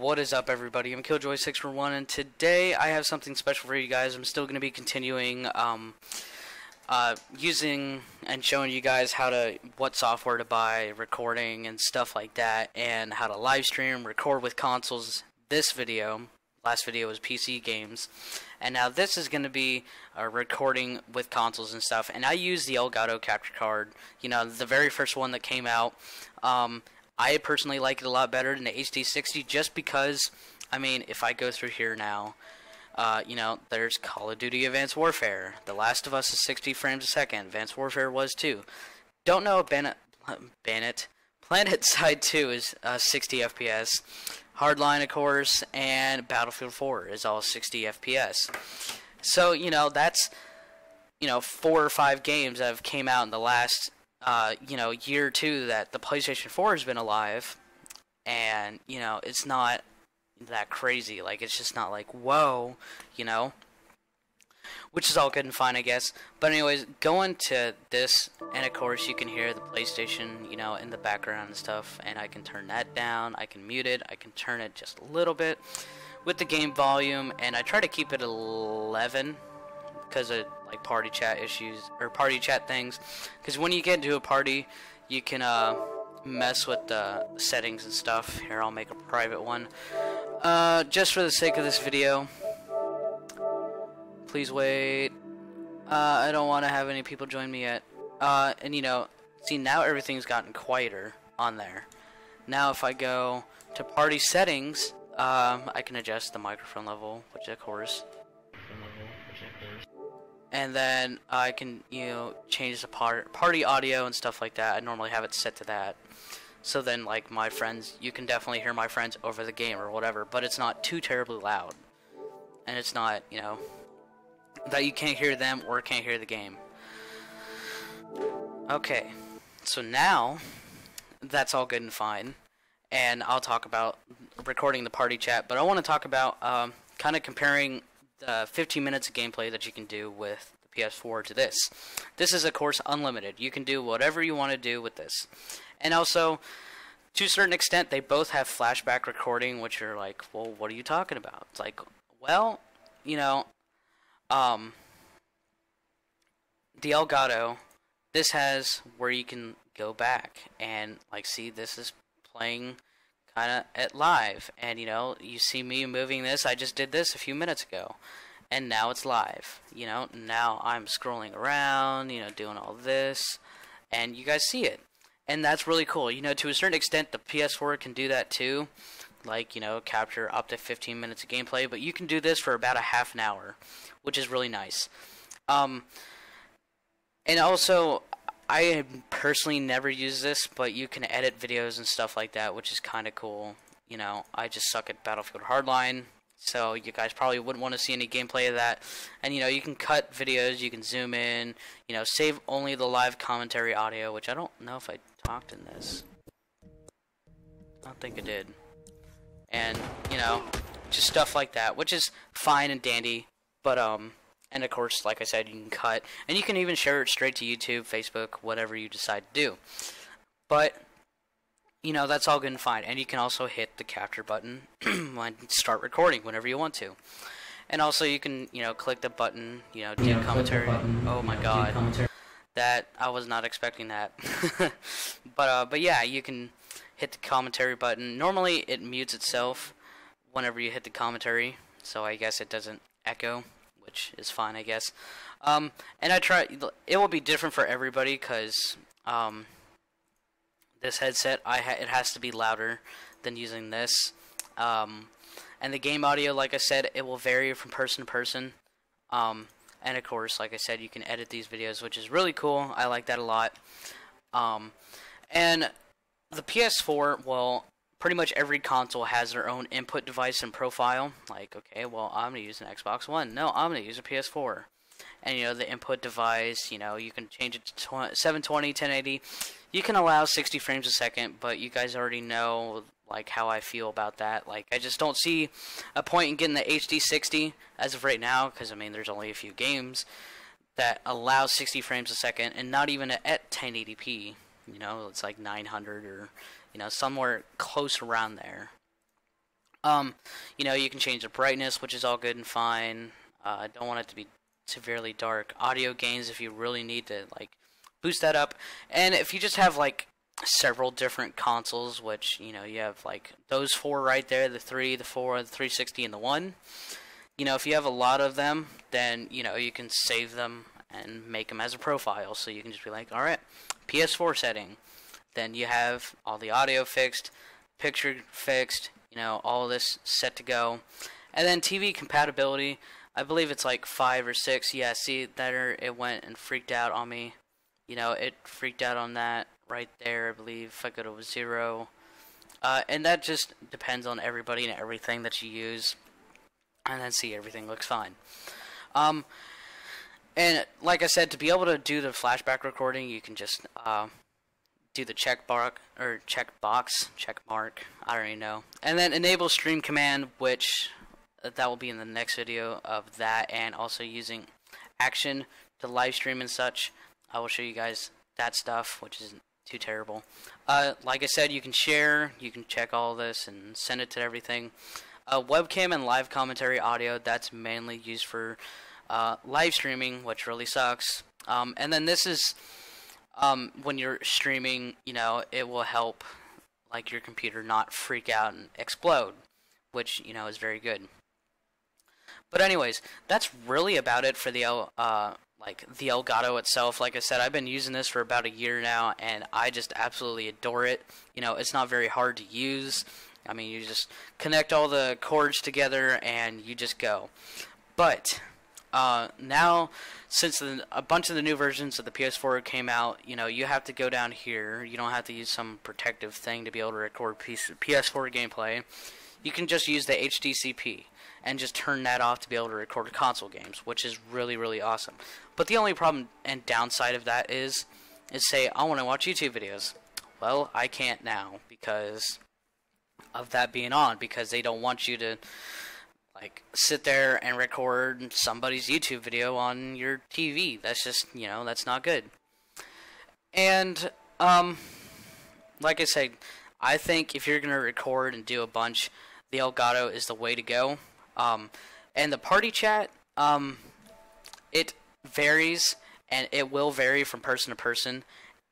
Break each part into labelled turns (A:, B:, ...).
A: What is up, everybody? I'm Killjoy641, and today I have something special for you guys. I'm still going to be continuing using and showing you guys what software to buy, recording and stuff like that, and how to live stream, record with consoles. Last video was PC games, and now this is going to be recording with consoles and stuff. And I use the Elgato capture card, the very first one that came out. I personally like it a lot better than the HD60, just because, if I go through here now, there's Call of Duty Advanced Warfare. The Last of Us is 60 frames a second. Advanced Warfare was too. Don't know if PlanetSide 2 is 60 FPS. Hardline, of course, and Battlefield 4 is all 60 FPS. So, that's, 4 or 5 games that have came out in the last year or two that the PlayStation 4 has been alive, and, it's not that crazy. Like, it's just not like, whoa, which is all good and fine, I guess. But anyways, going to this, and of course you can hear the PlayStation, in the background and stuff, and I can turn that down, I can mute it, I can turn it just a little bit with the game volume, and I try to keep it 11, because of like party chat issues or party chat things, because when you get into a party you can mess with the settings and stuff. Here, I'll make a private one just for the sake of this video. Please wait. I don't want to have any people join me yet. And see, now everything's gotten quieter on there. Now if I go to party settings, I can adjust the microphone level, which of course. And then I can, change the party audio and stuff like that. I normally have it set to that. So then, like, my friends, you can definitely hear my friends over the game or whatever, but it's not too terribly loud. And it's not, that you can't hear them or can't hear the game. Okay, so now, that's all good and fine. And I'll talk about recording the party chat, but I want to talk about kind of comparing the 15 minutes of gameplay that you can do with the PS4 to this. This is, of course, unlimited. You can do whatever you want to do with this. And also, to a certain extent, they both have flashback recording, which are like, well, what are you talking about? It's like, well, the Elgato, this has where you can go back and, like, see, this is playing kind of at live, and you see me moving this. I just did this a few minutes ago, and now it's live. Now I'm scrolling around, doing all this, and you guys see it, and that's really cool. To a certain extent, the PS4 can do that too, like, capture up to 15 minutes of gameplay, but you can do this for about a half an hour, which is really nice. And also, I personally never use this, but you can edit videos and stuff like that, which is kind of cool. I just suck at Battlefield Hardline, so you guys probably wouldn't want to see any gameplay of that. And, you can cut videos, you can zoom in, save only the live commentary audio, which I don't know if I talked in this. I don't think I did. And, just stuff like that, which is fine and dandy, but, and of course, like I said, you can cut, and you can even share it straight to YouTube, Facebook, whatever you decide to do. But, that's all good and fine. And you can also hit the capture button and start recording whenever you want to. And also you can, click the button, do commentary. Oh my god. That, I was not expecting that. But yeah, you can hit the commentary button. Normally it mutes itself whenever you hit the commentary, so I guess it doesn't echo, which is fine, I guess. And it will be different for everybody, because this headset, it has to be louder than using this. And the game audio, like I said, it will vary from person to person. And of course, like I said, you can edit these videos, which is really cool. I like that a lot. And the PS4, well, pretty much every console has their own input device and profile. Like, okay, well, I'm going to use an Xbox One. No, I'm going to use a PS4. And, the input device, you can change it to 720, 1080. You can allow 60 frames a second, but you guys already know, like, how I feel about that. Like, I just don't see a point in getting the HD60 as of right now, because, there's only a few games that allow 60 frames a second, and not even at 1080p. It's like 900 or, somewhere close around there. You know, you can change the brightness, which is all good and fine. I don't want it to be severely dark. Audio gains if you really need to, like, boost that up. And if you just have, like, several different consoles, which, you know, you have, like, those 4 right there, the 3, the 4, the 360, and the 1. You know, if you have a lot of them, then, you know, you can save them and make them as a profile. So you can just be like, alright, PS4 setting. Then you have all the audio fixed, picture fixed, you know, all this set to go. And then TV compatibility, I believe it's like 5 or 6. Yeah, see, there it went and freaked out on me. You know, it freaked out on that right there, I believe. If I go to 0. And that just depends on everybody and everything that you use. And then see, everything looks fine. And like I said, to be able to do the flashback recording, you can just do the check mark, I don't even know. And then enable stream command, which that will be in the next video of that, and also using action to live stream and such. I will show you guys that stuff, which isn't too terrible. Like I said, you can share, you can check all this and send it to everything. Webcam and live commentary audio, that's mainly used for live streaming, which really sucks. And then this is when you're streaming, you know, it will help like your computer not freak out and explode, which, you know, is very good. But anyways, that's really about it for the the Elgato itself. Like I said, I've been using this for about a year now, and I just absolutely adore it. You know, it's not very hard to use. I mean, you just connect all the cords together and you just go. But now, since a bunch of the new versions of the PS4 came out, you know, you have to go down here. You don't have to use some protective thing to be able to record PS4 gameplay. You can just use the HDCP and just turn that off to be able to record console games, which is really, really awesome. But the only problem and downside of that is say, I want to watch YouTube videos. Well, I can't now because of that being on, because they don't want you to like sit there and record somebody's YouTube video on your TV. That's just, you know, that's not good. And like I said, I think if you're gonna record and do a bunch, the Elgato is the way to go. And the party chat, it varies, and it will vary from person to person.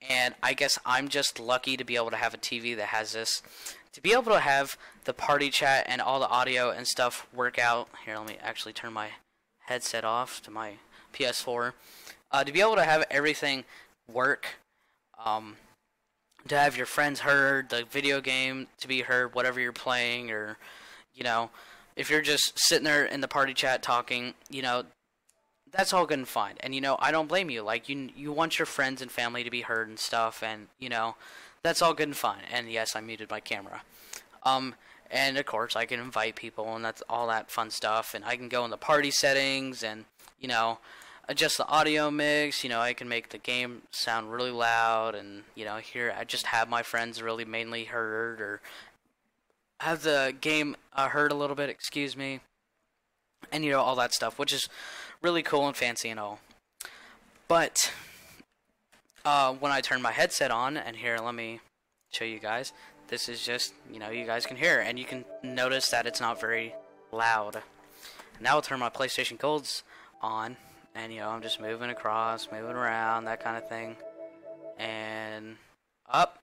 A: And I guess I'm just lucky to be able to have a TV that has this. To be able to have the party chat and all the audio and stuff work out. Here, let me actually turn my headset off to my PS4. To be able to have everything work, to have your friends heard, the video game to be heard, whatever you're playing, or, you know, if you're just sitting there in the party chat talking, you know, that's all good and fine. And, you know, I don't blame you. Like, you want your friends and family to be heard and stuff, and, you know, that's all good and fine. And yes, I muted my camera. And of course, I can invite people, and that's all that fun stuff. And I can go in the party settings and, you know, adjust the audio mix. You know, I can make the game sound really loud, and, you know, here I just have my friends really mainly heard, or have the game heard a little bit, excuse me. And, you know, all that stuff, which is really cool and fancy and all. But when I turn my headset on, and here, let me show you guys. This is just, you know, you guys can hear, and you can notice that it's not very loud. Now I'll turn my PlayStation Golds on, and, you know, I'm just moving across, moving around, that kind of thing. And up.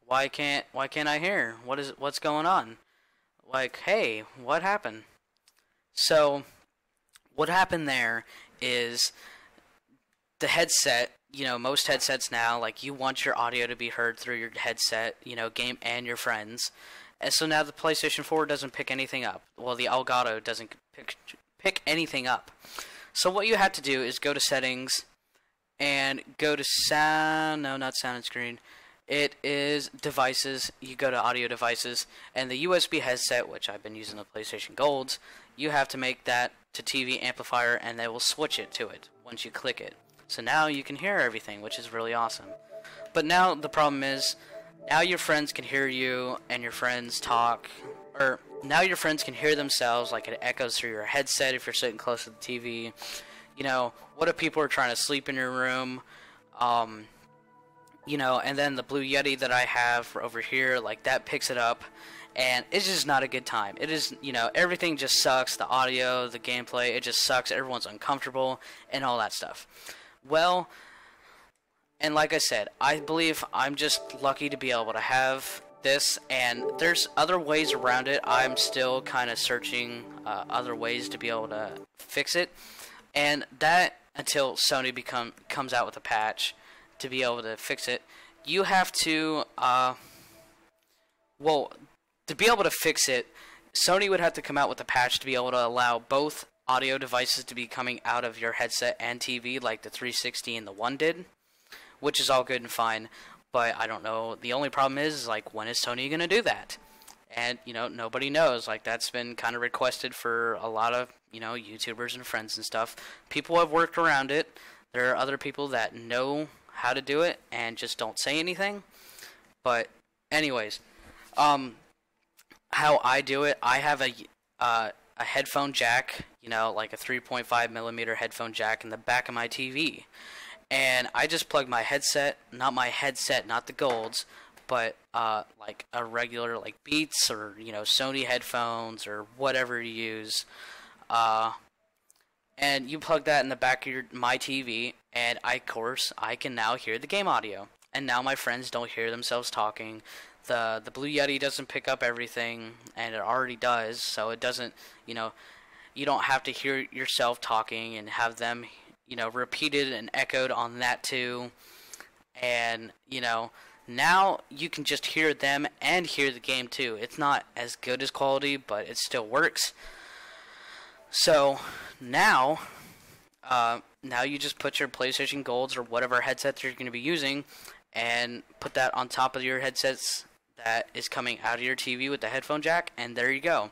A: Why can't I hear? What's going on? Like, hey, what happened? So, what happened there is the headset, you know, most headsets now, like, you want your audio to be heard through your headset, you know, game and your friends. And so now the PlayStation 4 doesn't pick anything up. Well, the Elgato doesn't pick anything up. So what you have to do is go to settings and go to sound, no, not sound and screen. It is devices. You go to audio devices, and the USB headset, which I've been using the PlayStation Golds, you have to make that to TV amplifier, and they will switch it to it once you click it. So now you can hear everything, which is really awesome. But now the problem is, now your friends can hear you, and your friends talk, or now your friends can hear themselves, like it echoes through your headset if you're sitting close to the TV. You know, what if people are trying to sleep in your room? you know, and then the Blue Yeti that I have over here, like, that picks it up, and it's just not a good time. It is, you know, everything just sucks. The audio, the gameplay, it just sucks. Everyone's uncomfortable and all that stuff. Well, and like I said, I believe I'm just lucky to be able to have this, and there's other ways around it. I'm still kind of searching other ways to be able to fix it, and that until Sony comes out with a patch to be able to fix it, you have to well, to be able to fix it, Sony would have to come out with a patch to be able to allow both audio devices to be coming out of your headset and TV, like the 360 and the One did, which is all good and fine, but I don't know. The only problem is, like, when is Sony going to do that? And, you know, nobody knows. Like, that's been kind of requested for a lot of, you know, YouTubers and friends and stuff. People have worked around it. There are other people that know how to do it and just don't say anything. But, anyways, how I do it, I have a headphone jack, you know, like a 3.5 millimeter headphone jack in the back of my TV. And I just plug my headset, not the Golds, but like a regular, like, Beats or, you know, Sony headphones or whatever you use. And you plug that in the back of my TV, and of course, I can now hear the game audio. And now my friends don't hear themselves talking. The Blue Yeti doesn't pick up everything, and it already does, so it doesn't, you know, you don't have to hear yourself talking and have them, you know, repeated and echoed on that too. And, you know, now you can just hear them and hear the game too. It's not as good as quality, but it still works. So now you just put your PlayStation Golds or whatever headset you're going to be using and put that on top of your headsets that is coming out of your TV with the headphone jack, and there you go.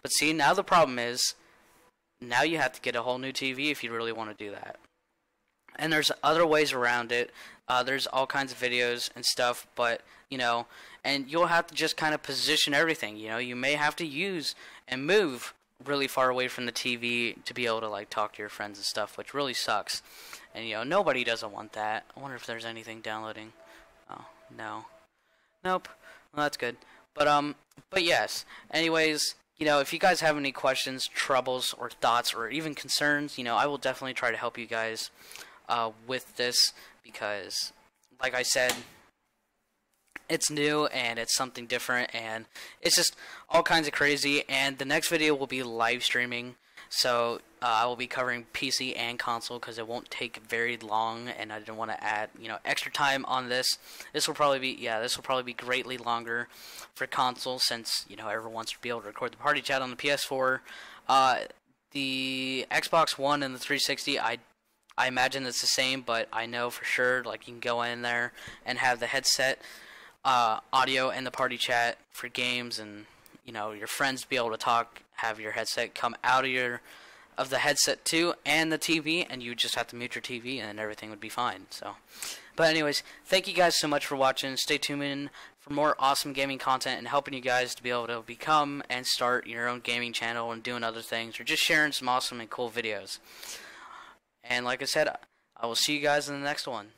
A: But see, now the problem is, now you have to get a whole new TV if you really want to do that. And there's other ways around it. There's all kinds of videos and stuff, but, you know, and you'll have to just kind of position everything. You know, you may have to use and move really far away from the TV to be able to, like, talk to your friends and stuff, which really sucks. And, you know, nobody doesn't want that. I wonder if there's anything downloading. Oh, no. Nope. Well, that's good. But yes. Anyways, you know, if you guys have any questions, troubles, or thoughts, or even concerns, you know, I will definitely try to help you guys with this, because, like I said, it's new and it's something different, and it's just all kinds of crazy. And the next video will be live streaming, so I will be covering PC and console because it won't take very long, and I didn't want to add, you know, extra time on this. This will probably be greatly longer for console, since, you know, everyone wants to be able to record the party chat on the PS4. The Xbox One and the 360, I imagine it's the same, but I know for sure, like, you can go in there and have the headset audio and the party chat for games, and, you know, your friends be able to talk, have your headset come out of the headset too, and the TV, and you just have to mute your TV and everything would be fine. So, but anyways, thank you guys so much for watching. Stay tuned in for more awesome gaming content and helping you guys to be able to become and start your own gaming channel and doing other things, or just sharing some awesome and cool videos. And like I said, I will see you guys in the next one.